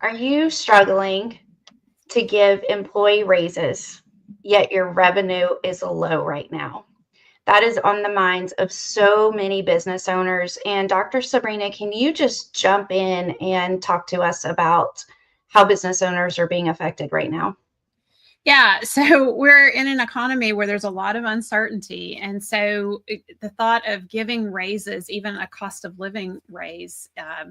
Are you struggling to give employee raises, yet your revenue is low right now? That is on the minds of so many business owners. And Dr. Sabrina, can you just jump in and talk to us about how business owners are being affected right now? Yeah, so we're in an economy where there's a lot of uncertainty. And so the thought of giving raises, even a cost of living raise,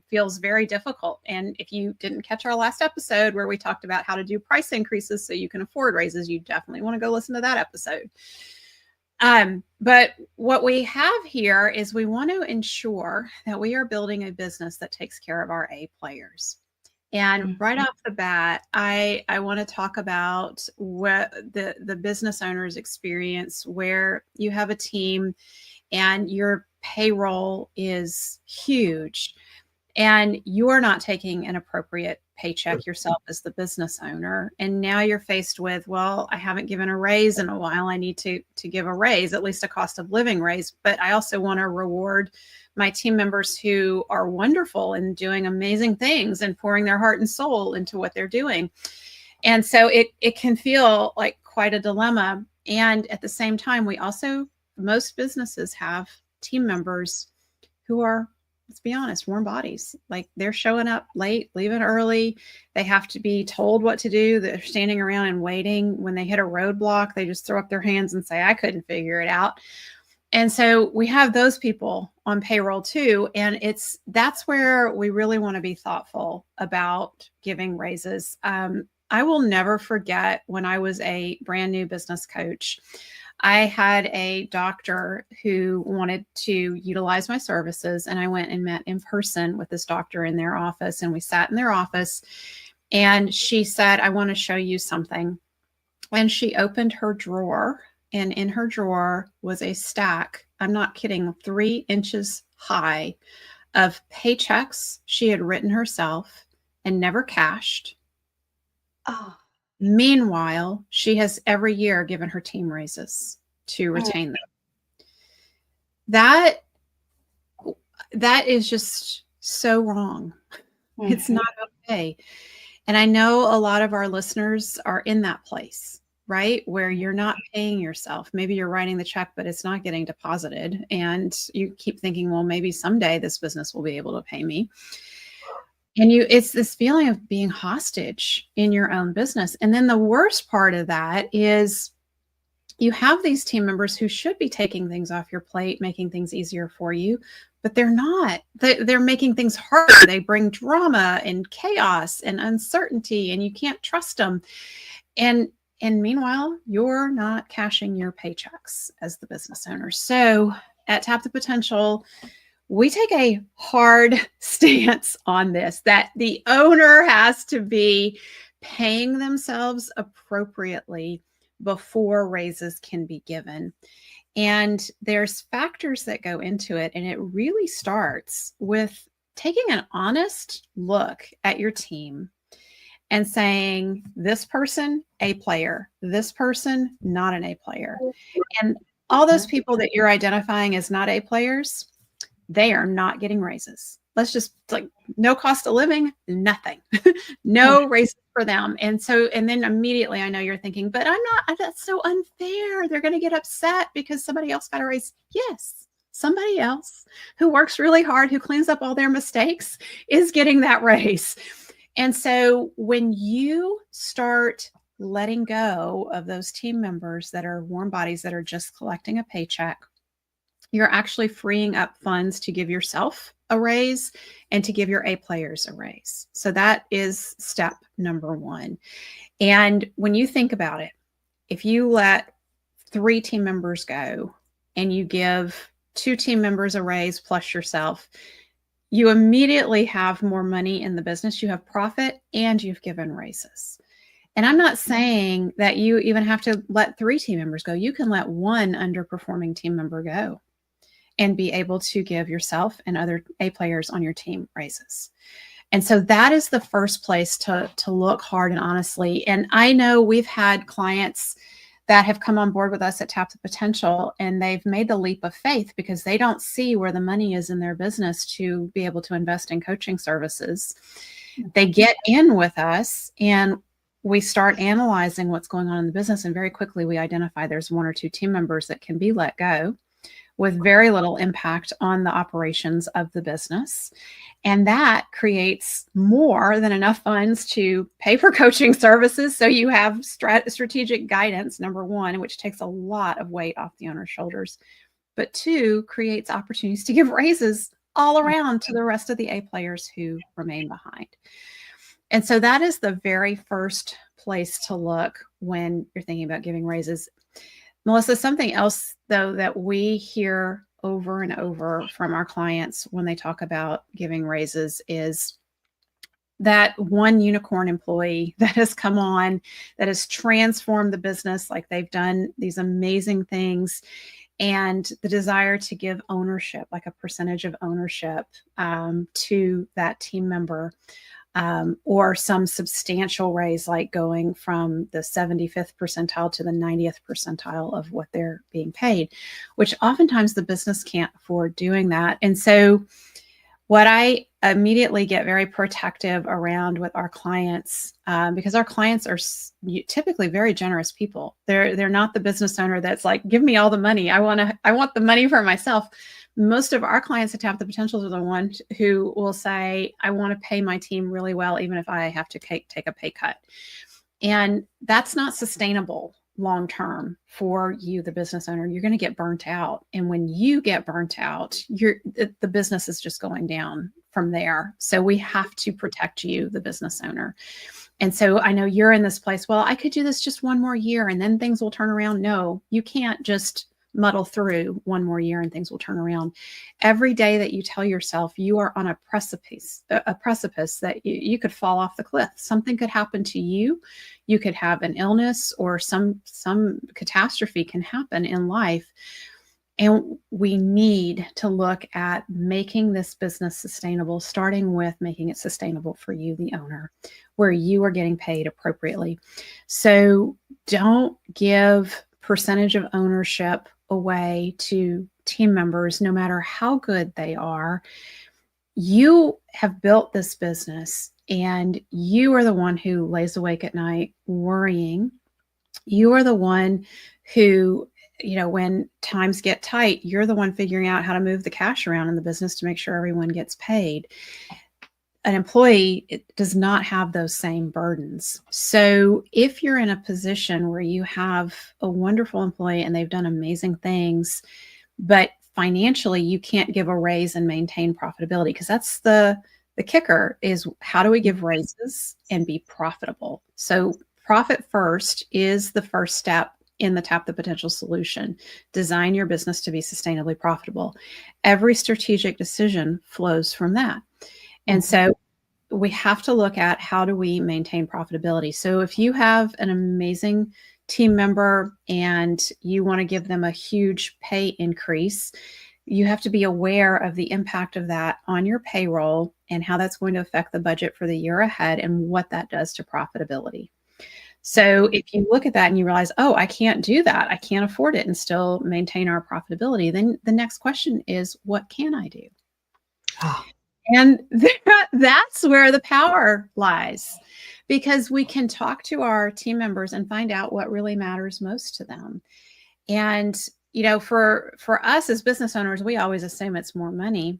feels very difficult. And if you didn't catch our last episode where we talked about how to do price increases so you can afford raises, you definitely want to go listen to that episode. But what we have here is we want to ensure that we are building a business that takes care of our A players. And right off the bat, I want to talk about what the business owner's experience where you have a team and your payroll is huge and you're not taking an appropriate paycheck yourself as the business owner. And now you're faced with, well, I haven't given a raise in a while. I need to give a raise, at least a cost of living raise. But I also want to reward my team members who are wonderful and doing amazing things and pouring their heart and soul into what they're doing. And so it can feel like quite a dilemma. And at the same time, most businesses have team members who are, let's be honest, warm bodies. Like they're showing up late, leaving early. They have to be told what to do. They're standing around and waiting. When they hit a roadblock, they just throw up their hands and say, I couldn't figure it out. And so we have those people on payroll too. And that's where we really want to be thoughtful about giving raises. I will never forget when I was a brand new business coach, I had a doctor who wanted to utilize my services. And I went and met in person with this doctor in their office. And we sat in their office and she said, I want to show you something. And she opened her drawer. And in her drawer was a stack, I'm not kidding, 3 inches high of paychecks she had written herself and never cashed. Oh. Meanwhile, she has every year given her team raises to retain them. That is just so wrong. Mm-hmm. It's not okay. And I know a lot of our listeners are in that place, right? Where you're not paying yourself. Maybe you're writing the check, but it's not getting deposited. And you keep thinking, well, maybe someday this business will be able to pay me. And it's this feeling of being hostage in your own business. And then the worst part of that is you have these team members who should be taking things off your plate, making things easier for you, but they're not. They're making things harder. They bring drama and chaos and uncertainty, and you can't trust them. And meanwhile, you're not cashing your paychecks as the business owner. So at Tap the Potential, we take a hard stance on this, that the owner has to be paying themselves appropriately before raises can be given. And there's factors that go into it. And it really starts with taking an honest look at your team and saying, this person, A player, this person, not an A player. And all those people that you're identifying as not A players, they are not getting raises. Let's just no cost of living, nothing, no raises for them. And then immediately I know you're thinking, but that's so unfair. They're going to get upset because somebody else got a raise. Yes, somebody else who works really hard, who cleans up all their mistakes is getting that raise. And so when you start letting go of those team members that are warm bodies that are just collecting a paycheck, you're actually freeing up funds to give yourself a raise and to give your A players a raise. So that is step number 1. And when you think about it, if you let 3 team members go and you give 2 team members a raise plus yourself, you immediately have more money in the business. You have profit and you've given raises. And I'm not saying that you even have to let 3 team members go. You can let 1 underperforming team member go and be able to give yourself and other A players on your team raises. And so that is the first place to look hard and honestly. And I know we've had clients that have come on board with us at Tap the Potential, and they've made the leap of faith because they don't see where the money is in their business to be able to invest in coaching services. They get in with us and we start analyzing what's going on in the business, and very quickly we identify there's 1 or 2 team members that can be let go with very little impact on the operations of the business. And that creates more than enough funds to pay for coaching services. So you have strategic guidance, number 1, which takes a lot of weight off the owner's shoulders. But 2, creates opportunities to give raises all around to the rest of the A players who remain behind. And so that is the very first place to look when you're thinking about giving raises. Melissa, something else, though, that we hear over and over from our clients when they talk about giving raises is that one unicorn employee that has come on, that has transformed the business, like they've done these amazing things, and the desire to give ownership, like a percentage of ownership to that team member. Or some substantial raise, like going from the 75th percentile to the 90th percentile of what they're being paid, which oftentimes the business can't afford doing that. And so what I immediately get very protective around with our clients, because our clients are typically very generous people. They're not the business owner that's like, give me all the money. I want the money for myself. Most of our clients at Tap the Potential are the ones who will say, I want to pay my team really well, even if I have to take a pay cut. And that's not sustainable long-term for you, the business owner. You're going to get burnt out. And when you get burnt out, the business is just going down from there. So we have to protect you, the business owner. And so I know you're in this place, well, I could do this just 1 more year and then things will turn around. No, you can't just muddle through 1 more year and things will turn around. Every day that you tell yourself you are on a precipice that you could fall off the cliff. Something could happen to you. You could have an illness or some catastrophe can happen in life. And we need to look at making this business sustainable, starting with making it sustainable for you, the owner, where you are getting paid appropriately. So don't give percentage of ownership away to team members, no matter how good they are. You have built this business and you are the one who lays awake at night worrying. You are the one who, when times get tight, you're the one figuring out how to move the cash around in the business to make sure everyone gets paid. An employee does not have those same burdens. So if you're in a position where you have a wonderful employee and they've done amazing things, but financially you can't give a raise and maintain profitability, because that's the kicker is, how do we give raises and be profitable? So profit first is the first step in the Tap the Potential solution. Design your business to be sustainably profitable. Every strategic decision flows from that. And so we have to look at, how do we maintain profitability? So if you have an amazing team member and you want to give them a huge pay increase, you have to be aware of the impact of that on your payroll and how that's going to affect the budget for the year ahead and what that does to profitability. So if you look at that and you realize, oh, I can't do that, I can't afford it and still maintain our profitability, then the next question is, what can I do? Oh. And that's where the power lies, because we can talk to our team members and find out what really matters most to them. And, for us as business owners, we always assume it's more money.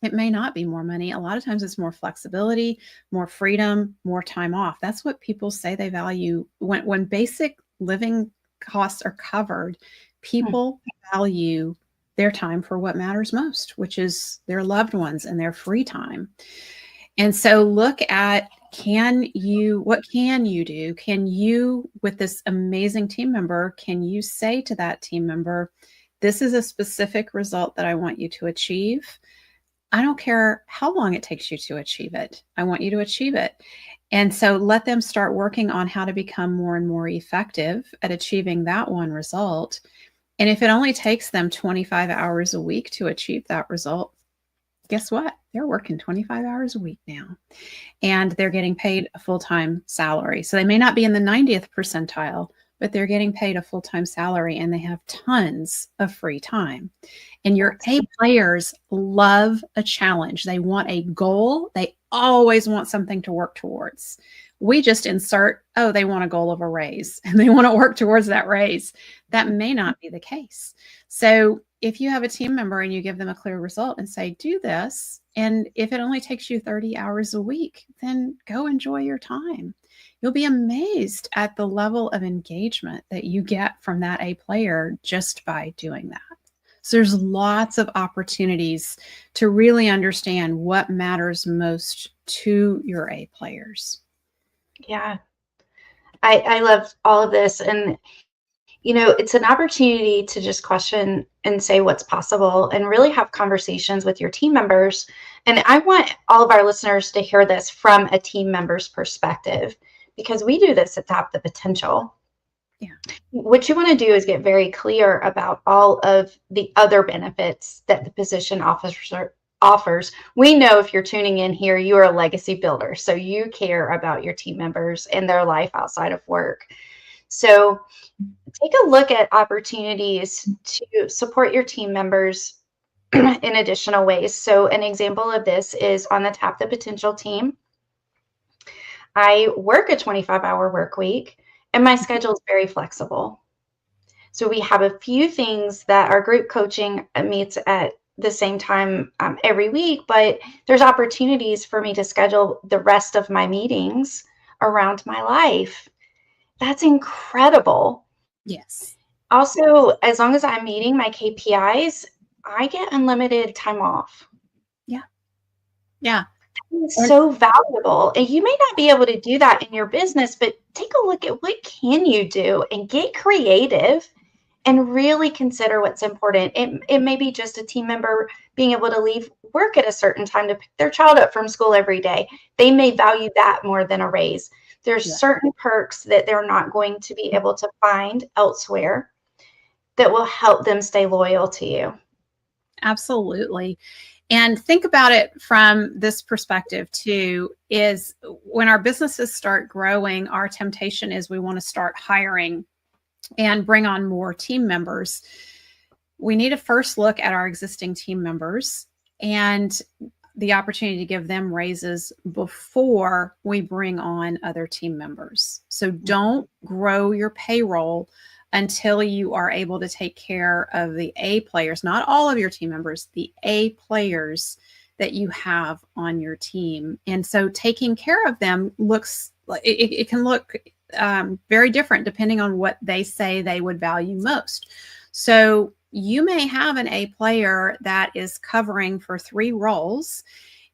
It may not be more money. A lot of times it's more flexibility, more freedom, more time off. That's what people say they value. When basic living costs are covered, people value their time for what matters most, which is their loved ones and their free time. And so look at, what can you do? Can you, with this amazing team member, can you say to that team member, this is a specific result that I want you to achieve. I don't care how long it takes you to achieve it. I want you to achieve it. And so let them start working on how to become more and more effective at achieving that one result. And if it only takes them 25 hours a week to achieve that result, guess what? They're working 25 hours a week now, and they're getting paid a full-time salary. So they may not be in the 90th percentile, but they're getting paid a full-time salary and they have tons of free time. And your A players love a challenge. They want a goal. They always want something to work towards. We just insert, oh, they want a goal of a raise and they want to work towards that raise. That may not be the case. So if you have a team member and you give them a clear result and say, do this, and if it only takes you 30 hours a week, then go enjoy your time. You'll be amazed at the level of engagement that you get from that A player just by doing that. So there's lots of opportunities to really understand what matters most to your A players. Yeah, I love all of this. And, it's an opportunity to just question and say what's possible and really have conversations with your team members. And I want all of our listeners to hear this from a team member's perspective, because we do this at Tap the Potential. Yeah. What you want to do is get very clear about all of the other benefits that the position offers. We know if you're tuning in here, you are a legacy builder. So you care about your team members and their life outside of work. So take a look at opportunities to support your team members in additional ways. So an example of this is on the Tap the Potential team. I work a 25-hour work week and my schedule is very flexible. So we have a few things that our group coaching meets at the same time every week, but there's opportunities for me to schedule the rest of my meetings around my life. That's incredible. Yes. Also, as long as I'm meeting my KPIs, I get unlimited time off. Yeah. Yeah. It's so valuable. And you may not be able to do that in your business, but take a look at what can you do and get creative and really consider what's important. It may be just a team member being able to leave work at a certain time to pick their child up from school every day. They may value that more than a raise. There's certain perks that they're not going to be able to find elsewhere that will help them stay loyal to you. Absolutely. And think about it from this perspective too, is when our businesses start growing, our temptation is we want to start hiring and bring on more team members. We need to first look at our existing team members and the opportunity to give them raises before we bring on other team members. So don't grow your payroll until you are able to take care of the A players, not all of your team members, the A players that you have on your team. And so taking care of them looks like it can look very different depending on what they say they would value most. So you may have an A player that is covering for 3 roles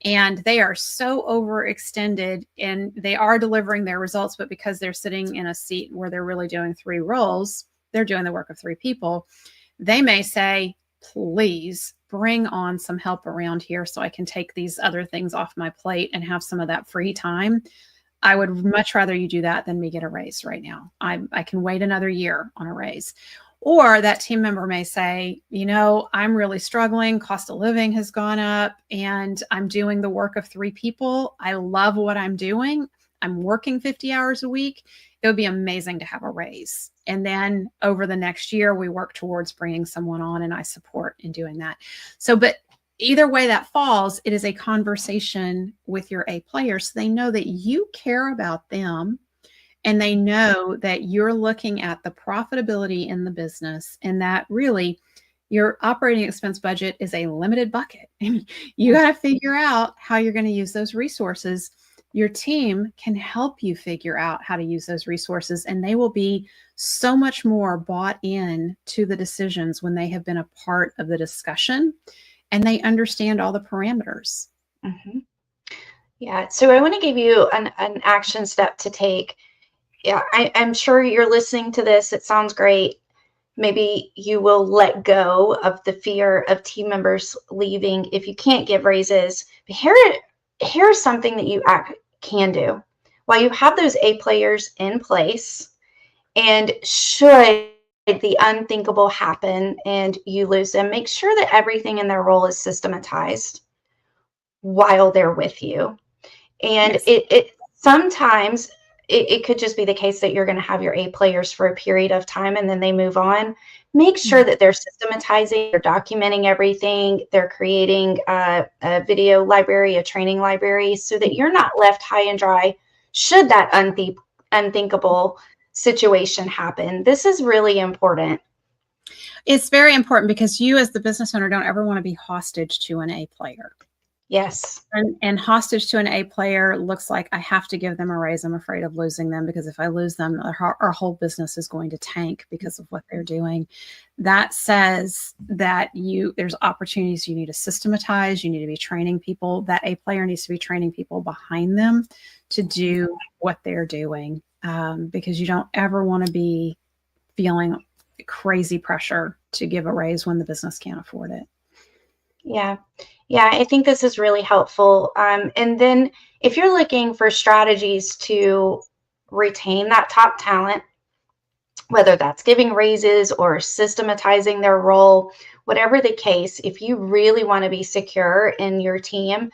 and they are so overextended and they are delivering their results, but because they're sitting in a seat where they're really doing 3 roles, they're doing the work of 3 people. They may say, please bring on some help around here so I can take these other things off my plate and have some of that free time. I would much rather you do that than me get a raise right now. I can wait another year on a raise. Or that team member may say, I'm really struggling. Cost of living has gone up and I'm doing the work of 3 people. I love what I'm doing. I'm working 50 hours a week. It would be amazing to have a raise. And then over the next year, we work towards bringing someone on and I support in doing that. So, but either way that falls, it is a conversation with your A players. So they know that you care about them and they know that you're looking at the profitability in the business and that really your operating expense budget is a limited bucket. And you got to figure out how you're going to use those resources. Your team can help you figure out how to use those resources, and they will be so much more bought in to the decisions when they have been a part of the discussion and they understand all the parameters. Mm-hmm. Yeah. So I want to give you an action step to take. Yeah, I'm sure you're listening to this. It sounds great. Maybe you will let go of the fear of team members leaving if you can't give raises. But here's something that you can do. While you have those A players in place, and should the unthinkable happen and you lose them, make sure that everything in their role is systematized while they're with you. And it sometimes it could just be the case that you're going to have your A players for a period of time and then they move on. Make sure that they're systematizing, they're documenting everything, they're creating a video library, a training library, so that you're not left high and dry should that unthinkable situation happen. This is really important. It's very important because you as the business owner don't ever want to be hostage to an A player. Yes. And hostage to an A player looks like I have to give them a raise. I'm afraid of losing them because if I lose them, our whole business is going to tank because of what they're doing. That says that there's opportunities you need to systematize. You need to be training people. That A player needs to be training people behind them to do what they're doing, because you don't ever want to be feeling crazy pressure to give a raise when the business can't afford it. Yeah. Yeah, I think this is really helpful. And then if you're looking for strategies to retain that top talent, whether that's giving raises or systematizing their role, whatever the case, if you really want to be secure in your team,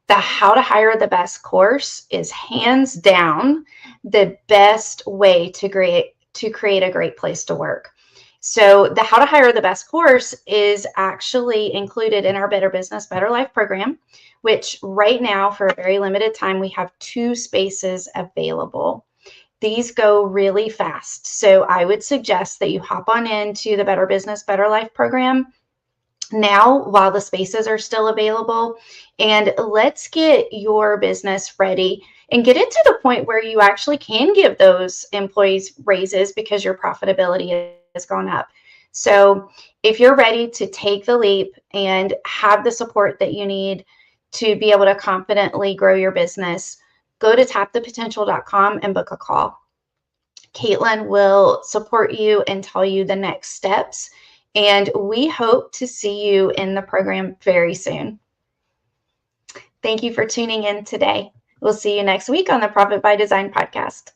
the How to Hire the Best course is hands down the best way to create a great place to work. So the How to Hire the Best course is actually included in our Better Business, Better Life program, which right now for a very limited time, we have 2 spaces available. These go really fast. So I would suggest that you hop on into the Better Business, Better Life program now while the spaces are still available, and let's get your business ready and get it to the point where you actually can give those employees raises because your profitability has gone up. So if you're ready to take the leap and have the support that you need to be able to confidently grow your business, go to tapthepotential.com and book a call. Caitlin will support you and tell you the next steps. And we hope to see you in the program very soon. Thank you for tuning in today. We'll see you next week on the Profit by Design podcast.